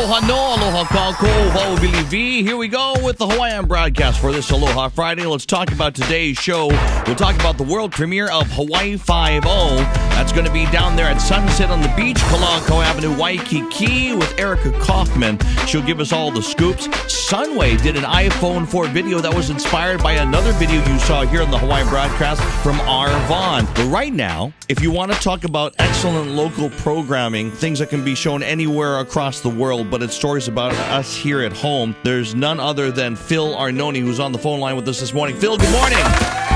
Aloha no, aloha kako, Hawaii V. Here we go with the Hawaiian Broadcast for this Aloha Friday. Let's talk about today's show. We'll talk about the world premiere of Hawaii FiveO. That's going to be down there at Sunset on the Beach, Kalakaua Avenue, Waikiki, with Erika Kauffman. She'll give us all the scoops. Sunway did an iPhone 4 video that was inspired by another video you saw here on the Hawaiian Broadcast from R. Vaughn. But right now, if you want to talk about excellent local programming, things that can be shown anywhere across the world, but it's stories about us here at home, there's none other than Phil Arnone, who's on the phone line with us this morning. Phil, good morning.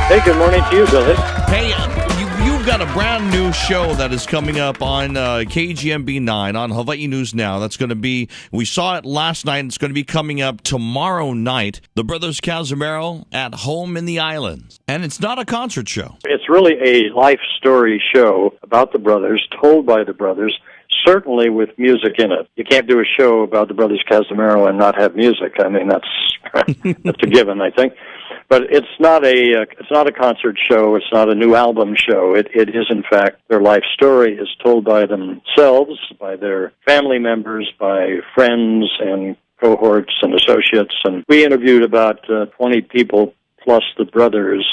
Hey, good morning to you, Billy. Hey, you've got a brand new show that is coming up on KGMB 9 on Hawaii News Now. That's going to be, we saw it last night, it's going to be coming up tomorrow night. The Brothers Cazimero at home in the islands. And it's not a concert show. It's really a life story show about the brothers, told by the brothers, certainly with music in it. You can't do a show about the Brothers Cazimero and not have music. I mean, that's a given, I think. But it's not a concert show. It's not a new album show. It is, in fact, their life story is told by themselves, by their family members, by friends and cohorts and associates. And we interviewed about 20 people plus the brothers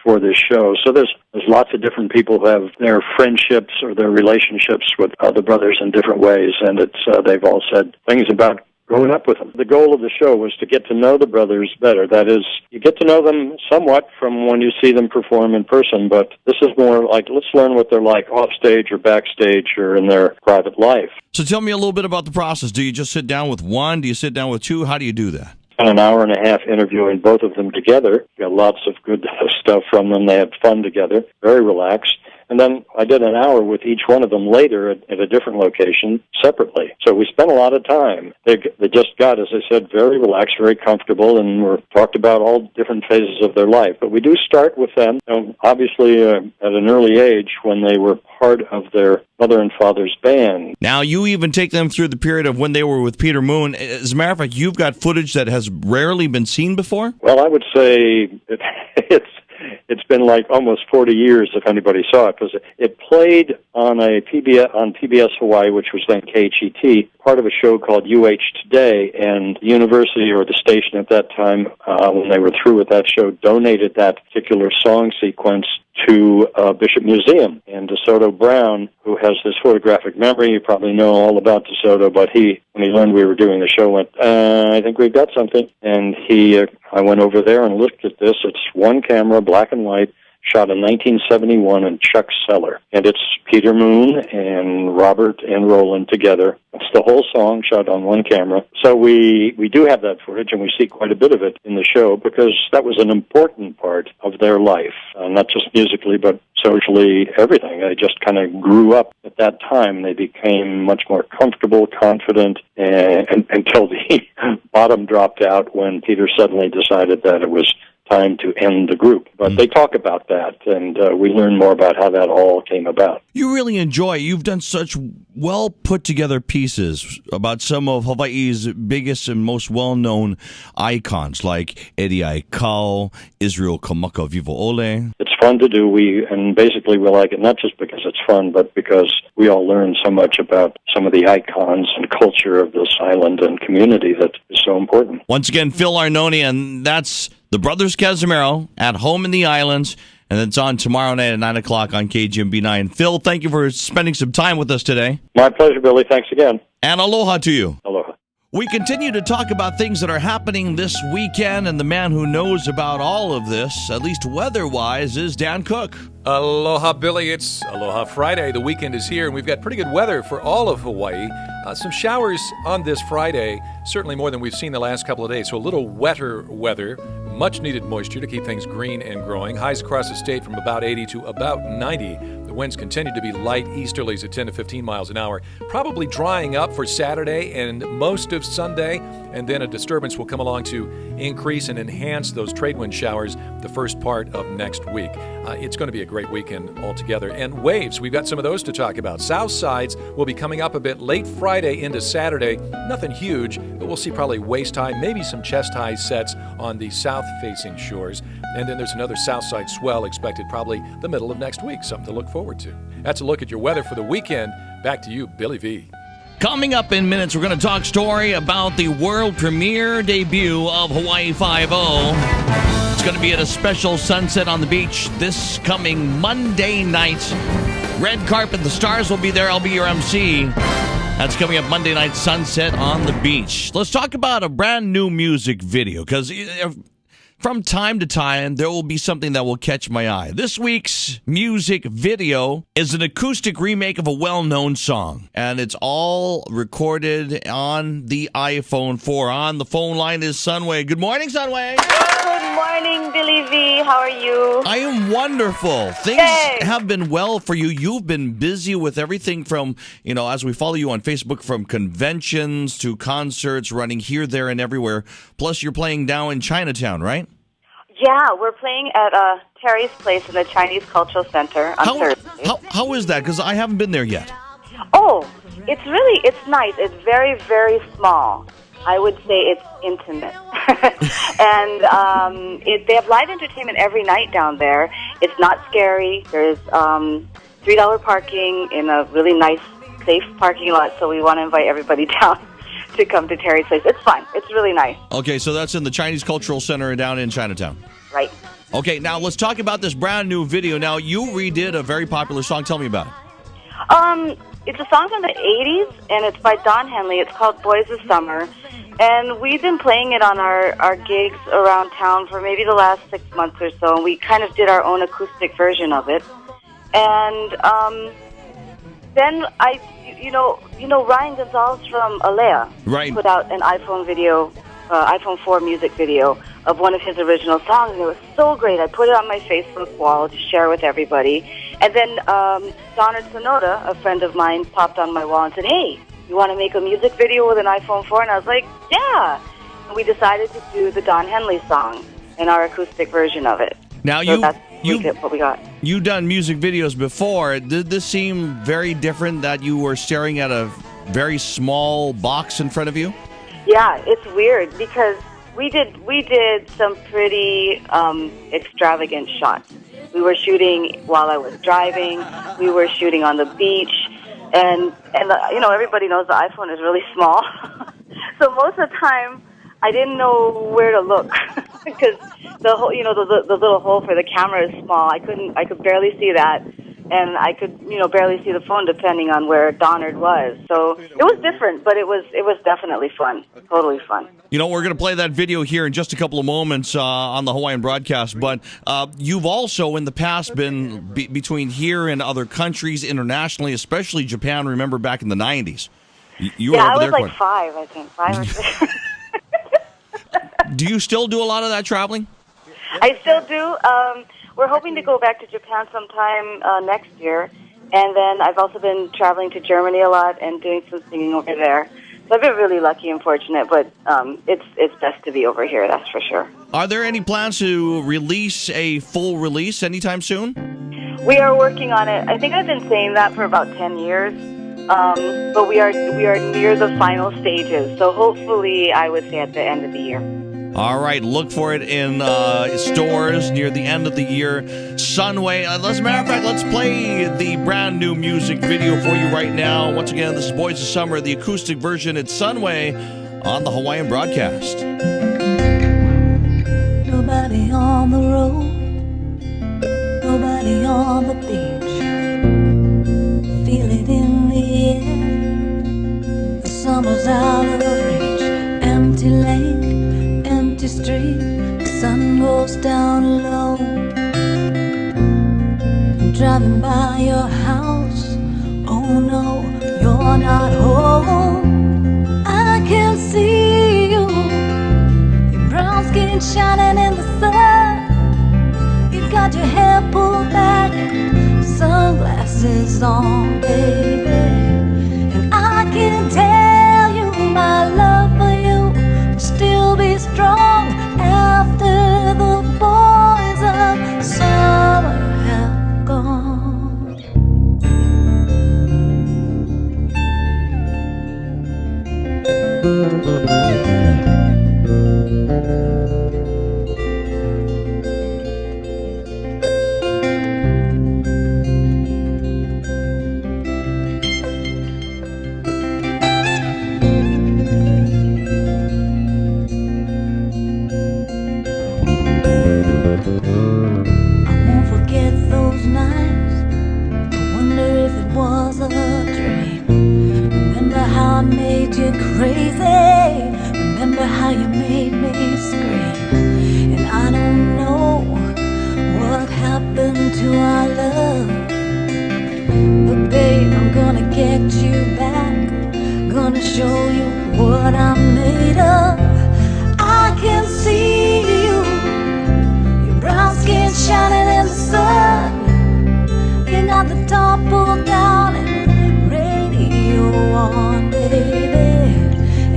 for this show. So there's lots of different people who have their friendships or their relationships with the brothers in different ways, and they've all said things about growing up with them. The goal of the show was to get to know the brothers better. That is, you get to know them somewhat from when you see them perform in person, but this is more like, let's learn what they're like off stage or backstage or in their private life. So tell me a little bit about the process. Do you just sit down with one? Do you sit down with two? How do you do that? An hour and a half interviewing both of them together. Got lots of good stuff from them. They had fun together, very relaxed. And then I did an hour with each one of them later at a different location separately. So we spent a lot of time. They just got, as I said, very relaxed, very comfortable, and we talked about all different phases of their life. But we do start with them, obviously at an early age when they were part of their mother and father's band. Now, you even take them through the period of when they were with Peter Moon. As a matter of fact, you've got footage that has rarely been seen before? Well, I would say it's been like almost 40 years if anybody saw it, because it played on PBS Hawaii, which was then KHET, part of a show called UH Today, and the university or the station at that time, when they were through with that show, donated that particular song sequence to Bishop Museum. And DeSoto Brown, who has this photographic memory, you probably know all about DeSoto, but when he learned we were doing the show, went, I think we've got something. And I went over there and looked at this. It's one camera, black and white, shot in 1971 in Chuck Cellar. And it's Peter Moon and Robert and Roland together. It's the whole song shot on one camera. So we do have that footage, and we see quite a bit of it in the show because that was an important part of their life, not just musically, but socially, everything. They just kind of grew up at that time. They became much more comfortable, confident, until the bottom dropped out when Peter suddenly decided that it was time to end the group. But they talk about that, and we learn more about how that all came about. You really enjoy it. You've done such well put together pieces about some of Hawaii's biggest and most well-known icons like Eddie Aikau, Israel Kamaka Viva Ole. It's fun to do, and basically we like it not just because it's fun, but because we all learn so much about some of the icons and culture of this island and community that is so important. Once again, Phil Arnone, and that's the Brothers Cazimero at home in the islands, and it's on tomorrow night at 9 o'clock on KGMB 9. Phil, thank you for spending some time with us today. My pleasure, Billy. Thanks again. And aloha to you. Aloha. We continue to talk about things that are happening this weekend, and the man who knows about all of this, at least weather-wise, is Dan Cook. Aloha, Billy. It's Aloha Friday. The weekend is here, and we've got pretty good weather for all of Hawaii. Some showers on this Friday, certainly more than we've seen the last couple of days. So a little wetter weather, much needed moisture to keep things green and growing. Highs across the state from about 80 to about 90. The winds continue to be light easterlies at 10 to 15 miles an hour. Probably drying up for Saturday and most of Sunday, and then a disturbance will come along to increase and enhance those trade wind showers the first part of next week. It's going to be a great weekend altogether. And waves, we've got some of those to talk about. South sides will be coming up a bit late Friday into Saturday. Nothing huge, but we'll see probably waist-high, maybe some chest-high sets on the south-facing shores. And then there's another south side swell expected probably the middle of next week. Something to look forward to. That's a look at your weather for the weekend. Back to you, Billy V. Coming up in minutes, we're going to talk story about the world premiere debut of Hawaii Five-O. It's going to be at a special sunset on the beach this coming Monday night. Red carpet, the stars will be there. I'll be your MC. That's coming up Monday night, sunset on the beach. Let's talk about a brand new music video, because from time to time, there will be something that will catch my eye. This week's music video is an acoustic remake of a well-known song, and it's all recorded on the iPhone 4. On the phone line is Sunway. Good morning, Sunway. Good morning, Billy V. How are you? I am wonderful. Things have been well for you. You've been busy with everything from, as we follow you on Facebook, from conventions to concerts, running here, there, and everywhere. Plus, you're playing down in Chinatown, right? Yeah, we're playing at Terry's Place in the Chinese Cultural Center on Thursday. How is that? Because I haven't been there yet. Oh, it's nice. It's very, very small. I would say it's intimate. And they have live entertainment every night down there. It's not scary. There's $3 parking in a really nice, safe parking lot, so we want to invite everybody down to come to Terry's Place. It's fun. It's really nice. Okay, so that's in the Chinese Cultural Center down in Chinatown. Right. Okay, now let's talk about this brand new video. Now, you redid a very popular song. Tell me about it. It's a song from the 80s, and it's by Don Henley. It's called Boys of Summer. And we've been playing it on our gigs around town for maybe the last 6 months or so. And we kind of did our own acoustic version of it. And then Ryan Gonzalez from Alea put out an iPhone 4 music video of one of his original songs, and it was so great. I put it on my Facebook wall to share with everybody. And then Donald Sonoda, a friend of mine, popped on my wall and said, "Hey, you want to make a music video with an iPhone 4? And I was like, yeah. And we decided to do the Don Henley song and our acoustic version of it. Now, that's what we got. You've done music videos before. Did this seem very different, that you were staring at a very small box in front of you? Yeah, it's weird because we did some pretty extravagant shots. We were shooting while I was driving. We were shooting on the beach. And everybody knows the iPhone is really small. So most of the time, I didn't know where to look because the whole, the little hole for the camera is small. I could barely see that, and I could, barely see the phone depending on where Donard was. So it was different, but it was definitely fun, totally fun. We're going to play that video here in just a couple of moments on the Hawaiian Broadcast, but you've also in the past been between here and other countries internationally, especially Japan. Remember back in the 90s? You were over I was there like 5 or 6. Do you still do a lot of that traveling? I still do. We're hoping to go back to Japan sometime next year. And then I've also been traveling to Germany a lot and doing some singing over there. So I've been really lucky and fortunate, but it's best to be over here, that's for sure. Are there any plans to release a full release anytime soon? We are working on it. I think I've been saying that for about 10 years. But we are near the final stages. So hopefully, I would say at the end of the year. All right, look for it in stores near the end of the year. Sunway. As a matter of fact, let's play the brand new music video for you right now. Once again, this is Boys of Summer, the acoustic version. It's Sunway on the Hawaiian Broadcast. Nobody on the road, nobody on the beach. Feel it in the air. The summer's out of reach. Empty lake, empty street. The sun goes down low. I'm driving by your house. Oh no, you're not home. I can see you. Your brown skin shining in the sun. You got your hair pulled back, sunglasses on, baby. And I can tell you my love for you will still be strong after the boys of summer have gone. made you crazy. Remember how you made me scream. And I don't know what happened to our love, but babe, I'm gonna get you back. Gonna show you what I'm made of. I can see you, your brown skin shining in the sun. You got the top pulled down and radio on, baby.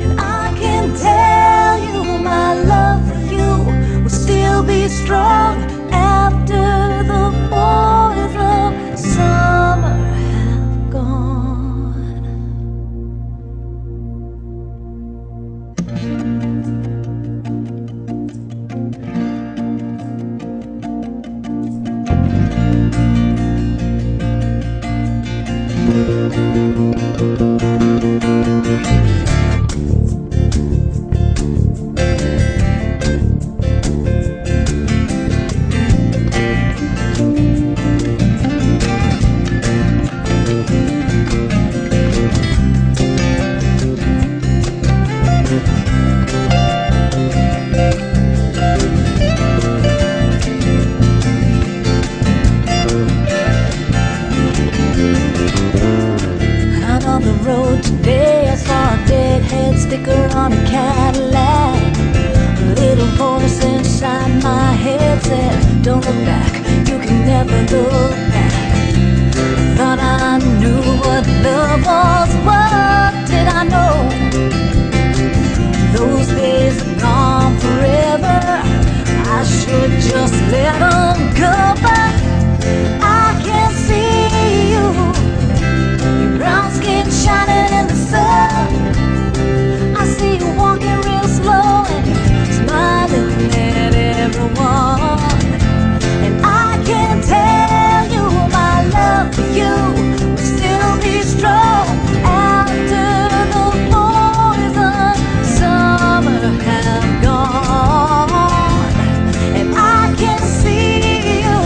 And I can tell you my love for you will still be strong after the boys of summer have gone. Out on the road today, I saw a deadhead sticker on a Cadillac. A little voice inside my head said, don't look back, you can never look back. Thought I knew what love was, what did I know? Those days are gone forever, I should just let them go. But I can see you, your brown skin shining in the sun. I see you walking real slow and smiling at everyone. And I can tell you my love for you will still be strong after the boys of summer have gone. And I can see you,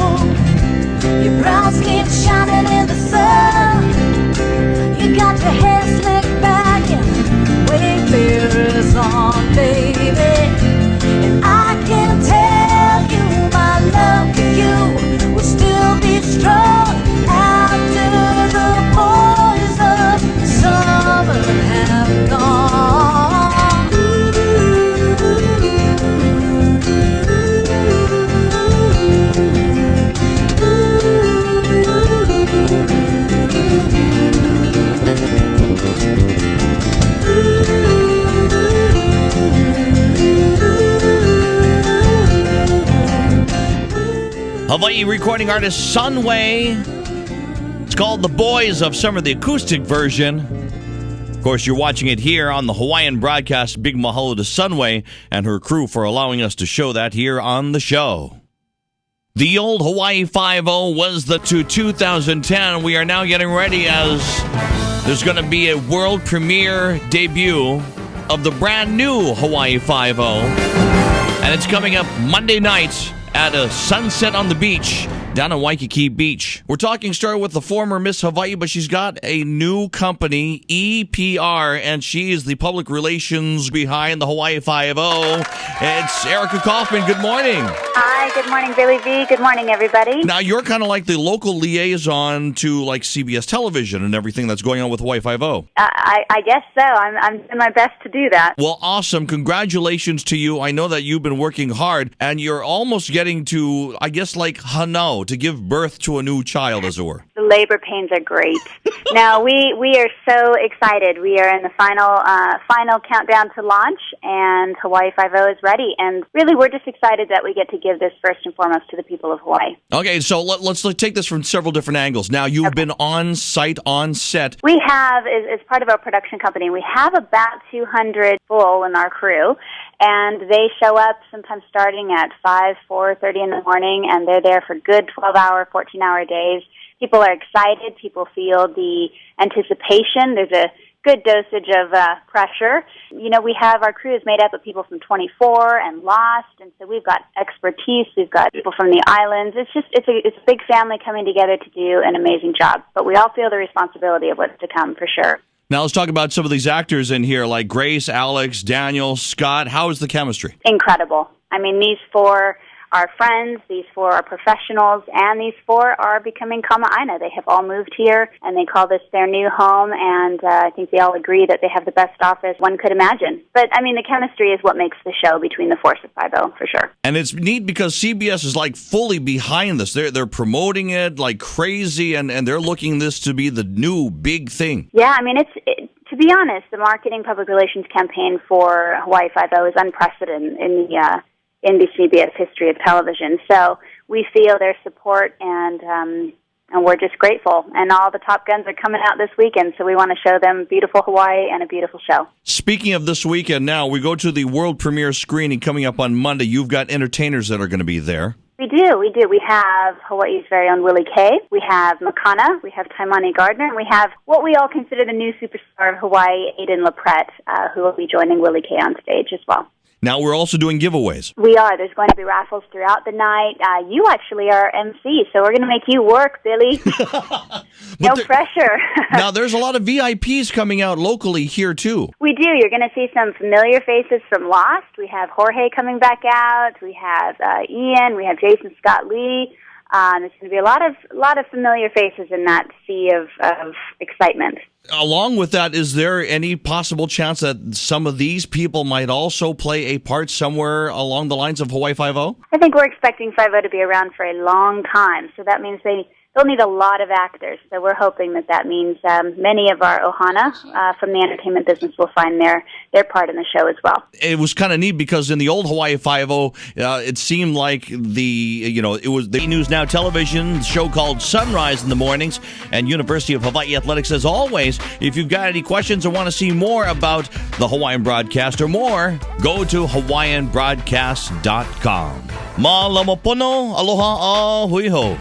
your brown skin shining in the sun. You got your hair slicked back and Wayfarers on, baby. And I can tell you my love for you will still be strong after the boys of summer have gone. Hawaii recording artist Sunway. It's called The Boys of Summer, the acoustic version. Of course, you're watching it here on the Hawaiian Broadcast. Big mahalo to Sunway and her crew for allowing us to show that here on the show. The old Hawaii FiveO was the 2010. We are now getting ready as there's going to be a world premiere debut of the brand new Hawaii FiveO. And it's coming up Monday night at a sunset on the beach down in Waikiki Beach. We're talking story with the former Miss Hawaii, but she's got a new company, EPR, and she is the public relations behind the Hawaii FiveO. It's Erika Kauffman. Good morning. Hi, good morning, Billy V. Good morning, everybody. Now, you're kind of like the local liaison to like CBS Television and everything that's going on with Hawaii FiveO. I guess so. I'm doing my best to do that. Well, awesome. Congratulations to you. I know that you've been working hard, and you're almost getting to, I guess, like Hano, to give birth to a new child, as it were. The labor pains are great. Now, we are so excited. We are in the final countdown to launch, and Hawaii FiveO is ready. And really, we're just excited that we get to give this first and foremost to the people of Hawaii. Okay, so let's take this from several different angles. Now, you've been on site, on set. We have, as part of our production company, we have about 200 full in our crew, and they show up sometimes starting at 4:30 in the morning, and they're there for good 12-hour, 14-hour days. People are excited. People feel the anticipation. There's a good dosage of pressure. You know, we have our crew is made up of people from 24 and Lost, and so we've got expertise. We've got people from the islands. It's a big family coming together to do an amazing job. But we all feel the responsibility of what's to come for sure. Now let's talk about some of these actors in here, like Grace, Alex, Daniel, Scott. How is the chemistry? Incredible. I mean, these four are friends, these four are professionals, and these four are becoming kama'aina. They have all moved here, and they call this their new home, and I think they all agree that they have the best office one could imagine. But, I mean, the chemistry is what makes the show between the force of FiveO, for sure. And it's neat because CBS is like fully behind this. They're promoting it like crazy, and they're looking this to be the new big thing. Yeah, I mean, to be honest, the marketing public relations campaign for Hawaii FiveO is unprecedented in the CBS history of television. So we feel their support, and we're just grateful. And all the Top Guns are coming out this weekend, so we want to show them beautiful Hawaii and a beautiful show. Speaking of this weekend now, we go to the world premiere screening coming up on Monday. You've got entertainers that are going to be there. We do. We have Hawaii's very own Willie Kay. We have Makana. We have Taimani Gardner. And we have what we all consider the new superstar of Hawaii, Aiden LaPrette, who will be joining Willie Kay on stage as well. Now, we're also doing giveaways. We are. There's going to be raffles throughout the night. You actually are MC, so we're going to make you work, Billy. No pressure. Now, there's a lot of VIPs coming out locally here, too. We do. You're going to see some familiar faces from Lost. We have Jorge coming back out. We have Ian. We have Jason Scott Lee. There's going to be a lot of familiar faces in that sea of excitement. Along with that, is there any possible chance that some of these people might also play a part somewhere along the lines of Hawaii Five-0? I think we're expecting FiveO to be around for a long time, so that means they'll need a lot of actors. So we're hoping that means many of our ohana from the entertainment business will find their part in the show as well. It was kind of neat because in the old Hawaii Five-0, it seemed like it was the News Now television show called Sunrise in the mornings, and University of Hawaii Athletics, as always. If you've got any questions or want to see more about the Hawaiian Broadcast or more, go to hawaiianbroadcast.com. Malama pono, aloha a hui ho.